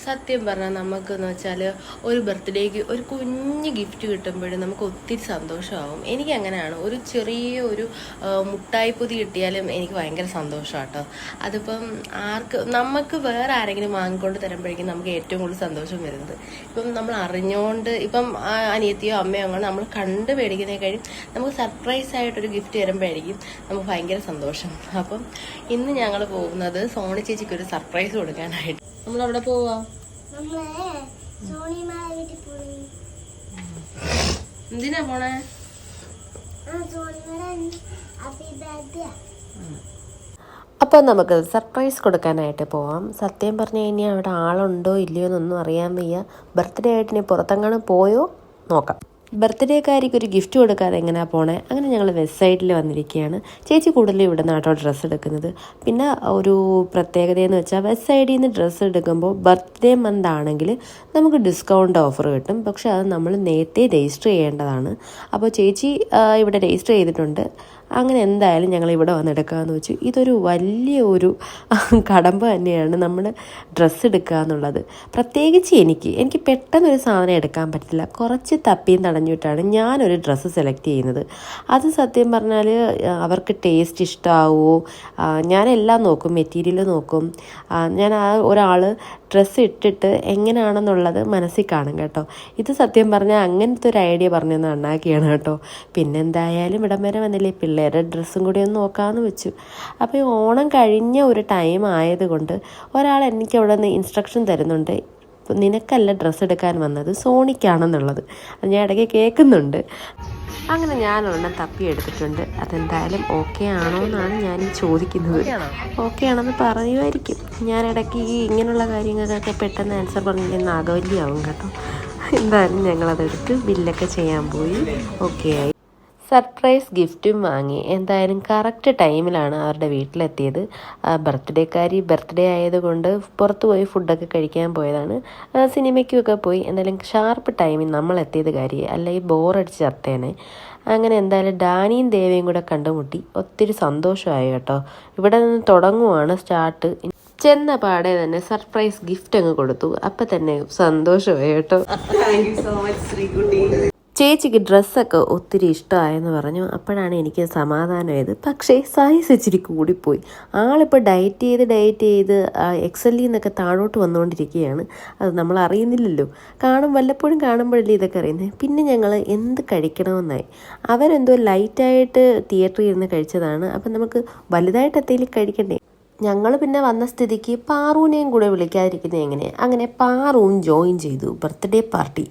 സത്യം പറഞ്ഞാൽ നമുക്കെന്ന് വെച്ചാൽ ഒരു ബർത്ത്ഡേക്ക് ഒരു കുഞ്ഞ് ഗിഫ്റ്റ് കിട്ടുമ്പോഴും നമുക്ക് ഒത്തിരി സന്തോഷമാകും. എനിക്ക് അങ്ങനെയാണ്. ഒരു ചെറിയ ഒരു മുട്ടായിപ്പൊതി കിട്ടിയാലും എനിക്ക് ഭയങ്കര സന്തോഷമാണ് കേട്ടോ. അതിപ്പം നമുക്ക് വേറെ ആരെങ്കിലും വാങ്ങിക്കൊണ്ട് തരുമ്പോഴേക്കും നമുക്ക് ഏറ്റവും കൂടുതൽ സന്തോഷം വരുന്നത്. ഇപ്പം നമ്മൾ അറിഞ്ഞുകൊണ്ട് ഇപ്പം അനിയത്തിയോ അമ്മയോ അങ്ങനെ നമ്മൾ കണ്ട് മേടിക്കുന്നതിനെ കഴിയും നമുക്ക് സർപ്രൈസ് ആയിട്ടൊരു ഗിഫ്റ്റ് തരുമ്പോഴായിരിക്കും നമുക്ക് ഭയങ്കര സന്തോഷം. അപ്പം ഇന്ന് ഞങ്ങൾ പോകുന്നത് സോണി ചേച്ചിക്ക് ഒരു സർപ്രൈസ് കൊടുക്കാനായിട്ട്. നമ്മളവിടെ പോവാ. എന്തിനാ പോണേ? അപ്പോൾ നമുക്ക് സർപ്രൈസ് കൊടുക്കാനായിട്ട് പോവാം. സത്യം പറഞ്ഞു കഴിഞ്ഞാൽ അവിടെ ആളുണ്ടോ ഇല്ലയോ എന്നൊന്നും അറിയാൻ വയ്യ. ബർത്ത്ഡേ ആയിട്ട് ഇനി പുറത്തെങ്ങാനും പോയോ നോക്കാം. ബർത്ത്ഡേക്കാരിക്ക് ഒരു ഗിഫ്റ്റ് കൊടുക്കാതെ എങ്ങനെയാണ് പോണേ. അങ്ങനെ ഞങ്ങൾ വെസ്റ്റ് സൈഡിൽ വന്നിരിക്കുകയാണ്. ചേച്ചി കൂടുതലും ഇവിടെ നാട്ടോ ഡ്രസ്സ് എടുക്കുന്നത്. പിന്നെ ഒരു പ്രത്യേകതയെന്ന് വെച്ചാൽ വെസ്റ്റ് സൈഡിൽ നിന്ന് ഡ്രസ്സ് എടുക്കുമ്പോൾ ബർത്ത്ഡേ മന്ത് ആണെങ്കിൽ നമുക്ക് ഡിസ്കൗണ്ട് ഓഫർ കിട്ടും. പക്ഷെ അത് നമ്മൾ നേരത്തെ രജിസ്റ്റർ ചെയ്യേണ്ടതാണ്. അപ്പോൾ ചേച്ചി ഇവിടെ രജിസ്റ്റർ ചെയ്തിട്ടുണ്ട്. അങ്ങനെ എന്തായാലും ഞങ്ങൾ ഇവിടെ വന്നെടുക്കാമെന്ന് വെച്ചു. ഇതൊരു വലിയ ഒരു കടമ്പ തന്നെയാണ് നമ്മൾ ഡ്രസ്സ് എടുക്കുക എന്നുള്ളത്. പ്രത്യേകിച്ച് എനിക്ക് പെട്ടെന്നൊരു സാധനം എടുക്കാൻ പറ്റില്ല. കുറച്ച് തപ്പിയും തടഞ്ഞിട്ടാണ് ഞാനൊരു ഡ്രസ്സ് സെലക്ട് ചെയ്യുന്നത്. അത് സത്യം പറഞ്ഞാൽ അവർക്ക് ടേസ്റ്റ് ഇഷ്ടമാവുമോ, ഞാനെല്ലാം നോക്കും, മെറ്റീരിയൽ നോക്കും. ഞാൻ ഒരാൾ ഡ്രസ്സ് ഇട്ടിട്ട് എങ്ങനെയാണെന്നുള്ളത് മനസ്സിൽ കാണും കേട്ടോ. ഇത് സത്യം പറഞ്ഞാൽ അങ്ങനത്തെ ഒരു ഐഡിയ പറഞ്ഞതെന്ന് അണ്ണാക്കിയാണ് കേട്ടോ. പിന്നെ എന്തായാലും ഇടം വരെ വന്നില്ലേ, പിള്ളേരുടെ ഡ്രസ്സും കൂടി ഒന്ന് നോക്കാമെന്ന് വെച്ചു. അപ്പോൾ ഈ ഓണം കഴിഞ്ഞ ഒരു ടൈം ആയതുകൊണ്ട് ഒരാൾ എനിക്ക് അവിടെ നിന്ന് ഇൻസ്ട്രക്ഷൻ തരുന്നുണ്ട്. നിനക്കല്ല ഡ്രസ്സ് എടുക്കാൻ വന്നത്, സോണിക്കാണെന്നുള്ളത്. അത് ഞാൻ ഇടയ്ക്ക് കേൾക്കുന്നുണ്ട്. അങ്ങനെ ഞാനൊരെണ്ണം തപ്പിയെടുത്തിട്ടുണ്ട്. അതെന്തായാലും ഓക്കെ ആണോ എന്നാണ് ഞാൻ ചോദിക്കുന്നത്. ഓക്കെ ആണെന്ന് പറയുമായിരിക്കും. ഞാൻ ഇടയ്ക്ക് ഇങ്ങനെയുള്ള കാര്യങ്ങൾക്കൊക്കെ പെട്ടെന്ന് ആൻസർ പറഞ്ഞില്ലെങ്കിൽ നാഗവല്ലിയാവും കേട്ടോ. എന്തായാലും ഞങ്ങളതെടുത്ത് ബില്ലൊക്കെ ചെയ്യാൻ പോയി. ഓക്കെ ആയി. സർപ്രൈസ് ഗിഫ്റ്റും വാങ്ങി. എന്തായാലും കറക്റ്റ് ടൈമിലാണ് അവരുടെ വീട്ടിലെത്തിയത്. ബർത്ത്ഡേ ആയതുകൊണ്ട് പുറത്ത് പോയി ഫുഡൊക്കെ കഴിക്കാൻ പോയതാണ്. സിനിമയ്ക്കുമൊക്കെ പോയി. എന്തായാലും ഷാർപ്പ് ടൈമിൽ നമ്മൾ എത്തിയത് കാര്യം, അല്ലെങ്കിൽ ബോറടിച്ച് ചത്തേനെ. അങ്ങനെ എന്തായാലും ഡാനിയും ദേവയും കൂടെ കണ്ടുമുട്ടി. ഒത്തിരി സന്തോഷമായി കേട്ടോ. ഇവിടെ നിന്ന് തുടങ്ങുവാണ് സ്റ്റാർട്ട്. ചെന്ന പാടെ തന്നെ സർപ്രൈസ് ഗിഫ്റ്റ് അങ്ങ് കൊടുത്തു. അപ്പം തന്നെ സന്തോഷമായി കേട്ടോ. Thank you so much Sreekutty. ചേച്ചിക്ക് ഡ്രസ്സൊക്കെ ഒത്തിരി ഇഷ്ടമായെന്ന് പറഞ്ഞു. അപ്പോഴാണ് എനിക്ക് സമാധാനമായത്. പക്ഷേ സൈസ് ഇച്ചിരി കൂടിപ്പോയി. ആളിപ്പോൾ ഡയറ്റ് ചെയ്ത് എക്സലിൽ നിന്നൊക്കെ താഴോട്ട് വന്നുകൊണ്ടിരിക്കുകയാണ്. അത് നമ്മൾ അറിയുന്നില്ലല്ലോ. വല്ലപ്പോഴും കാണുമ്പോഴല്ലേ ഇതൊക്കെ അറിയുന്നത്. പിന്നെ ഞങ്ങൾ എന്ത് കഴിക്കണമെന്നായി. അവരെന്തോ ലൈറ്റായിട്ട് തിയേറ്ററിൽ ഇരുന്ന് കഴിച്ചതാണ്. അപ്പം നമുക്ക് വലുതായിട്ട് എന്തെങ്കിലും കഴിക്കണ്ടേ. ഞങ്ങൾ പിന്നെ വന്ന സ്ഥിതിക്ക് പാറൂനെയും കൂടെ വിളിക്കാതിരിക്കുന്നത് എങ്ങനെയാണ്. അങ്ങനെ പാറൂൻ ജോയിൻ ചെയ്തു ബർത്ത്ഡേ പാർട്ടി.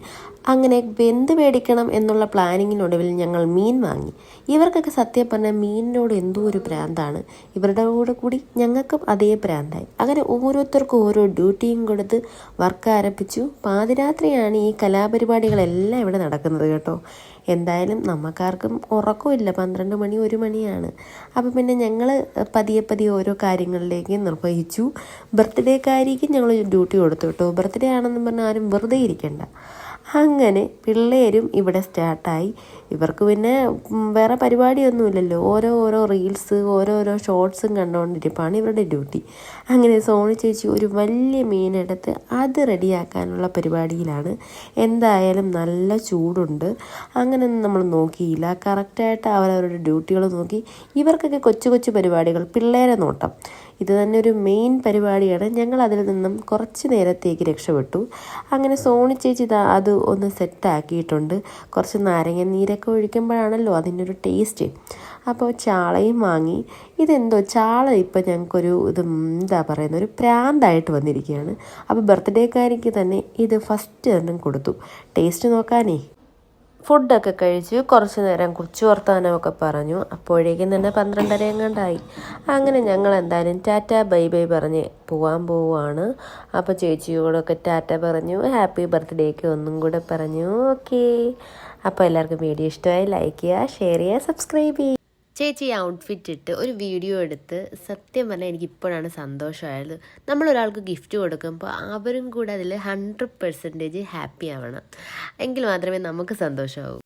അങ്ങനെ എന്ത് മേടിക്കണം എന്നുള്ള പ്ലാനിങ്ങിനൊടുവിൽ ഞങ്ങൾ മീൻ വാങ്ങി. ഇവർക്കൊക്കെ സത്യം പറഞ്ഞാൽ മീനിനോട് എന്തോ ഒരു പ്രാന്താണ്. ഇവരുടെ കൂടി ഞങ്ങൾക്കും അതേ പ്രാന്തായി. അങ്ങനെ ഓരോരുത്തർക്കും ഓരോ ഡ്യൂട്ടിയും കൊടുത്ത് വർക്ക് ആരംഭിച്ചു. പാതിരാത്രിയാണ് ഈ കലാപരിപാടികളെല്ലാം ഇവിടെ നടക്കുന്നത് കേട്ടോ. എന്തായാലും നമുക്കാർക്കും ഉറക്കമില്ല. 12 മണി 1 മണിയാണ്. അപ്പം പിന്നെ ഞങ്ങൾ പതിയെ ഓരോ കാര്യങ്ങളിലേക്ക് നിർവഹിച്ചു. ബർത്ത്ഡേക്കാരിക്ക് ഞങ്ങൾ ഡ്യൂട്ടി കൊടുത്തു കേട്ടോ. ബർത്ത്ഡേ ആണെന്ന് പറഞ്ഞാൽ ആരും വെറുതെ ഇരിക്കണ്ട. അങ്ങനെ പിള്ളേരും ഇവിടെ സ്റ്റാർട്ടായി. ഇവർക്ക് പിന്നെ വേറെ പരിപാടിയൊന്നുമില്ലല്ലോ. ഓരോ റീൽസ് ഓരോരോ ഷോർട്സും കണ്ടുകൊണ്ടിരിപ്പാണ് ഇവരുടെ ഡ്യൂട്ടി. അങ്ങനെ സോണി ചേച്ചി ഒരു വലിയ മീനെടുത്ത് അത് റെഡിയാക്കാനുള്ള പരിപാടിയിലാണ്. എന്തായാലും നല്ല ചൂടുണ്ട്. അങ്ങനെയൊന്നും നമ്മൾ നോക്കിയില്ല. കറക്റ്റായിട്ട് അവരവരുടെ ഡ്യൂട്ടികൾ നോക്കി. ഇവർക്കൊക്കെ കൊച്ചു പരിപാടികൾ, പിള്ളേരെ നോട്ടം, ഇത് തന്നെ ഒരു മെയിൻ പരിപാടിയാണ്. ഞങ്ങൾ അതിൽ നിന്നും കുറച്ച് നേരത്തേക്ക് രക്ഷപ്പെട്ടു. അങ്ങനെ സോണി ചേച്ചി അത് ഒന്ന് സെറ്റാക്കിയിട്ടുണ്ട്. കുറച്ച് നാരങ്ങ നീരൊക്കെ ഒഴിക്കുമ്പോഴാണല്ലോ അതിനൊരു ടേസ്റ്റ്. അപ്പോൾ ചാളയും വാങ്ങി. ഇതെന്തോ ചാള ഇപ്പം ഞങ്ങൾക്കൊരു ഒരു പ്രാന്തായിട്ട് വന്നിരിക്കുകയാണ്. അപ്പോൾ ബർത്ത്ഡേക്കാരിക്ക് തന്നെ ഇത് ഫസ്റ്റ് തന്നെ കൊടുത്തു ടേസ്റ്റ് നോക്കാനേ. ഫുഡൊക്കെ കഴിച്ച് കുറച്ച് നേരം കുറിച്ച് വർത്താനമൊക്കെ പറഞ്ഞു. അപ്പോഴേക്കും തന്നെ 12:30 എങ്ങാണ്ടായി. അങ്ങനെ ഞങ്ങൾ എന്തായാലും ടാറ്റ ബൈ പറഞ്ഞ് പോവാണ്. അപ്പോൾ ചേച്ചിയോടൊക്കെ ടാറ്റ പറഞ്ഞു. ഹാപ്പി ബർത്ത്ഡേക്ക് ഒന്നും കൂടെ പറഞ്ഞു. ഓക്കെ. അപ്പോൾ എല്ലാവർക്കും വീഡിയോ ഇഷ്ടമായി ലൈക്ക് ചെയ്യുക, ഷെയർ ചെയ്യുക, സബ്സ്ക്രൈബ് ചെയ്യുക. ചേച്ചി ഔട്ട്ഫിറ്റ് ഇട്ട് ഒരു വീഡിയോ എടുത്ത് സത്യം പറഞ്ഞാൽ എനിക്കിപ്പോഴാണ് സന്തോഷമായത്. നമ്മളൊരാൾക്ക് ഗിഫ്റ്റ് കൊടുക്കുമ്പോൾ അവരും കൂടെ അതിൽ 100% ഹാപ്പി ആവണം. എങ്കിൽ മാത്രമേ നമുക്ക് സന്തോഷമാവൂ.